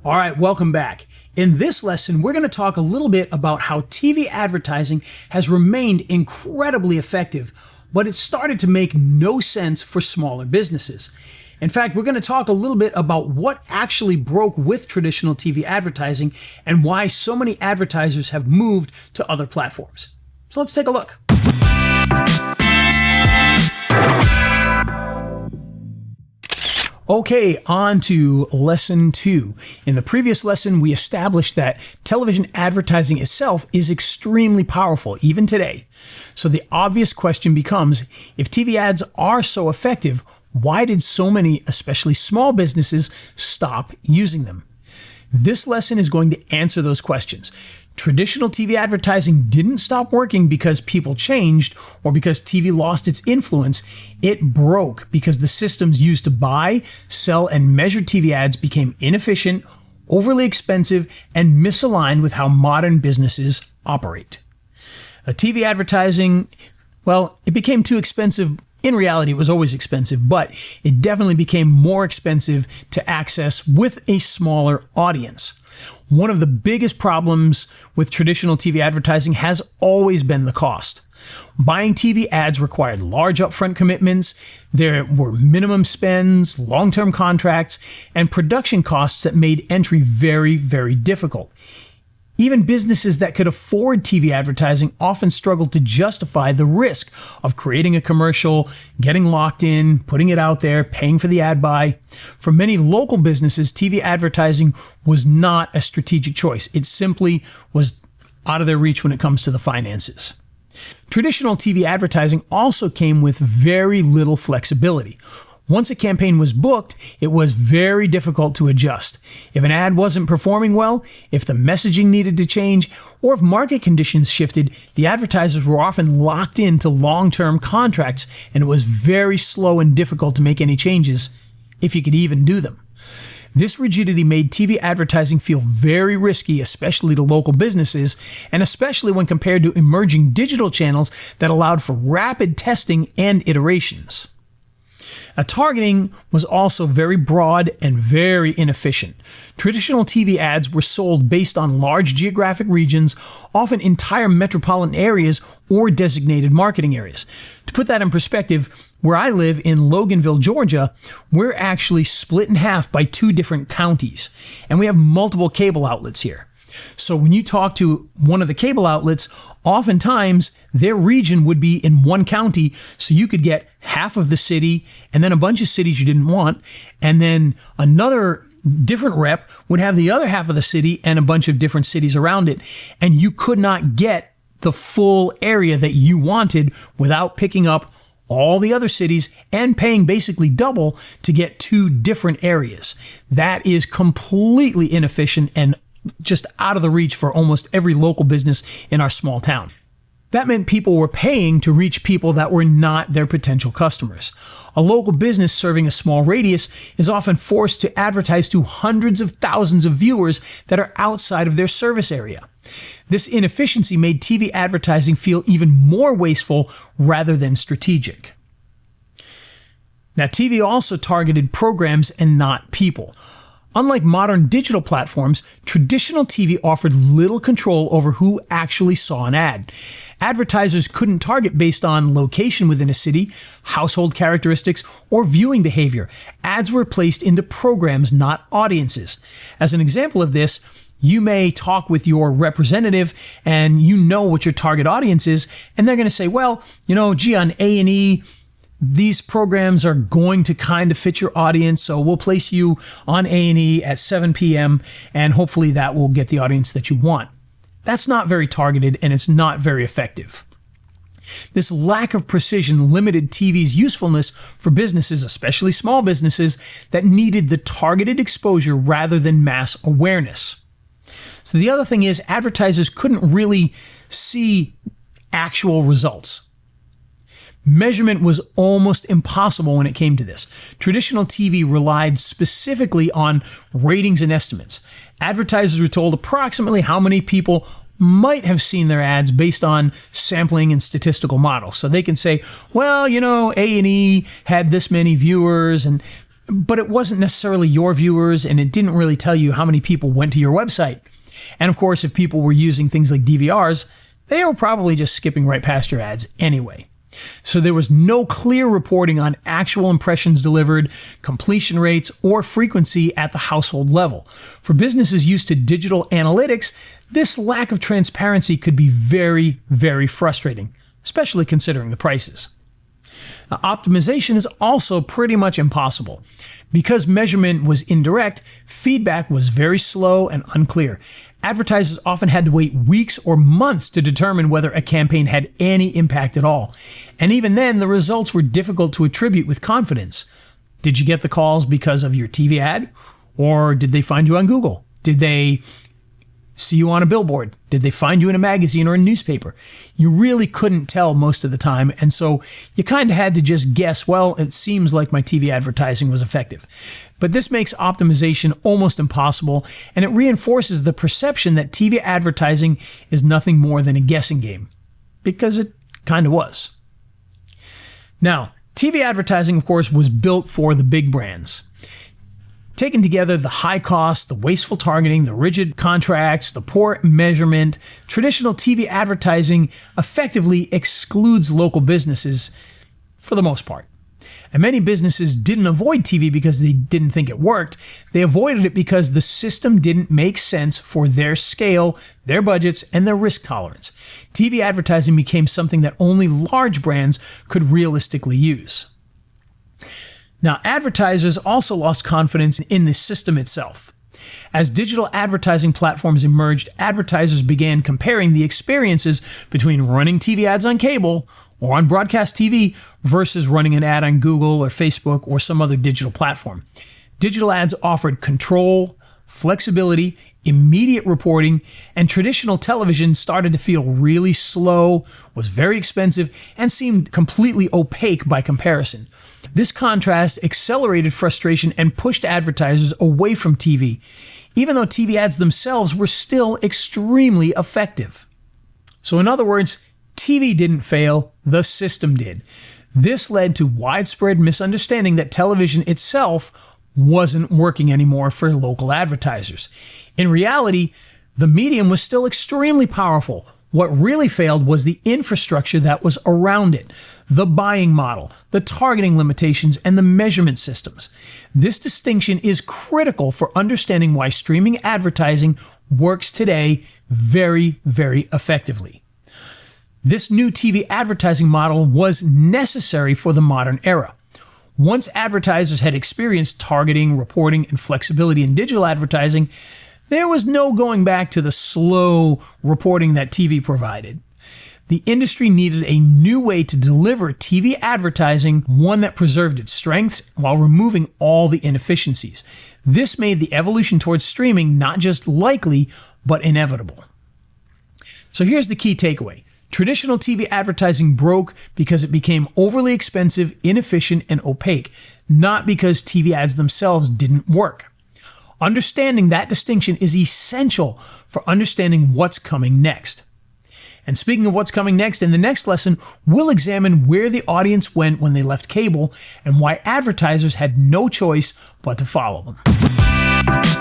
All right, welcome back. In this lesson, we're going to talk a little bit about how TV advertising has remained incredibly effective, but it started to make no sense for smaller businesses. In fact, we're going to talk a little bit about what actually broke with traditional TV advertising and why so many advertisers have moved to other platforms. So let's take a look. Okay, on to lesson 2. In the previous lesson, we established that television advertising itself is extremely powerful, even today. So the obvious question becomes, if TV ads are so effective, why did so many, especially small businesses, stop using them? This lesson is going to answer those questions. Traditional TV advertising didn't stop working because people changed or because TV lost its influence. It broke because the systems used to buy, sell, and measure TV ads became inefficient, overly expensive, and misaligned with how modern businesses operate. TV advertising, well, it became too expensive. In reality, it was always expensive, but it definitely became more expensive to access with a smaller audience. One of the biggest problems with traditional TV advertising has always been the cost. Buying TV ads required large upfront commitments, there were minimum spends, long-term contracts, and production costs that made entry very, very difficult. Even businesses that could afford TV advertising often struggled to justify the risk of creating a commercial, getting locked in, putting it out there, paying for the ad buy. For many local businesses, TV advertising was not a strategic choice. It simply was out of their reach when it comes to the finances. Traditional TV advertising also came with very little flexibility. Once a campaign was booked, it was very difficult to adjust. If an ad wasn't performing well, if the messaging needed to change, or if market conditions shifted, the advertisers were often locked into long-term contracts, and it was very slow and difficult to make any changes, if you could even do them. This rigidity made TV advertising feel very risky, especially to local businesses, and especially when compared to emerging digital channels that allowed for rapid testing and iterations. Targeting was also very broad and very inefficient. Traditional TV ads were sold based on large geographic regions, often entire metropolitan areas or designated marketing areas. To put that in perspective, where I live in Loganville, Georgia, we're actually split in half by 2 different counties, and we have multiple cable outlets here. So when you talk to one of the cable outlets, oftentimes their region would be in one county, so you could get half of the city and then a bunch of cities you didn't want, and then another different rep would have the other half of the city and a bunch of different cities around it, and you could not get the full area that you wanted without picking up all the other cities and paying basically double to get 2 different areas. That is completely inefficient and just out of the reach for almost every local business in our small town. That meant people were paying to reach people that were not their potential customers. A local business serving a small radius is often forced to advertise to hundreds of thousands of viewers that are outside of their service area. This inefficiency made TV advertising feel even more wasteful rather than strategic. Now, TV also targeted programs and not people. Unlike modern digital platforms, traditional TV offered little control over who actually saw an ad. Advertisers couldn't target based on location within a city, household characteristics, or viewing behavior. Ads were placed into programs, not audiences. As an example of this, you may talk with your representative and you know what your target audience is, and they're going to say, well, gee, on A&E, these programs are going to kind of fit your audience, so we'll place you on A&E at 7 p.m., and hopefully that will get the audience that you want. That's not very targeted, and it's not very effective. This lack of precision limited TV's usefulness for businesses, especially small businesses, that needed the targeted exposure rather than mass awareness. So the other thing is, advertisers couldn't really see actual results. Measurement was almost impossible when it came to this. Traditional TV relied specifically on ratings and estimates. Advertisers were told approximately how many people might have seen their ads based on sampling and statistical models. So they can say, well, A&E had this many viewers, and but it wasn't necessarily your viewers, and it didn't really tell you how many people went to your website. And of course, if people were using things like DVRs, they were probably just skipping right past your ads anyway. So there was no clear reporting on actual impressions delivered, completion rates, or frequency at the household level. For businesses used to digital analytics, this lack of transparency could be very, very frustrating, especially considering the prices. Now, optimization is also pretty much impossible. Because measurement was indirect, feedback was very slow and unclear. Advertisers often had to wait weeks or months to determine whether a campaign had any impact at all. And even then, the results were difficult to attribute with confidence. Did you get the calls because of your TV ad? Or did they find you on Google? Did they see you on a billboard? Did they find you in a magazine or a newspaper? You really couldn't tell most of the time, and so you kind of had to just guess, well, it seems like my TV advertising was effective. But this makes optimization almost impossible, and it reinforces the perception that TV advertising is nothing more than a guessing game, because it kind of was. Now, TV advertising, of course, was built for the big brands. Taken together, the high cost, the wasteful targeting, the rigid contracts, the poor measurement, traditional TV advertising effectively excludes local businesses for the most part. And many businesses didn't avoid TV because they didn't think it worked. They avoided it because the system didn't make sense for their scale, their budgets, and their risk tolerance. TV advertising became something that only large brands could realistically use. Now, advertisers also lost confidence in the system itself. As digital advertising platforms emerged, advertisers began comparing the experiences between running TV ads on cable or on broadcast TV versus running an ad on Google or Facebook or some other digital platform. Digital ads offered control, flexibility, immediate reporting, and traditional television started to feel really slow, was very expensive, and seemed completely opaque by comparison. This contrast accelerated frustration and pushed advertisers away from TV, even though TV ads themselves were still extremely effective. So in other words, TV didn't fail, the system did. This led to widespread misunderstanding that television itself wasn't working anymore for local advertisers. In reality, the medium was still extremely powerful. What really failed was the infrastructure that was around it, the buying model, the targeting limitations, and the measurement systems. This distinction is critical for understanding why streaming advertising works today very, very effectively. This new TV advertising model was necessary for the modern era. Once advertisers had experienced targeting, reporting, and flexibility in digital advertising, there was no going back to the slow reporting that TV provided. The industry needed a new way to deliver TV advertising, one that preserved its strengths while removing all the inefficiencies. This made the evolution towards streaming not just likely, but inevitable. So here's the key takeaway. Traditional TV advertising broke because it became overly expensive, inefficient, and opaque, not because TV ads themselves didn't work. Understanding that distinction is essential for understanding what's coming next. And speaking of what's coming next, in the next lesson, we'll examine where the audience went when they left cable and why advertisers had no choice but to follow them.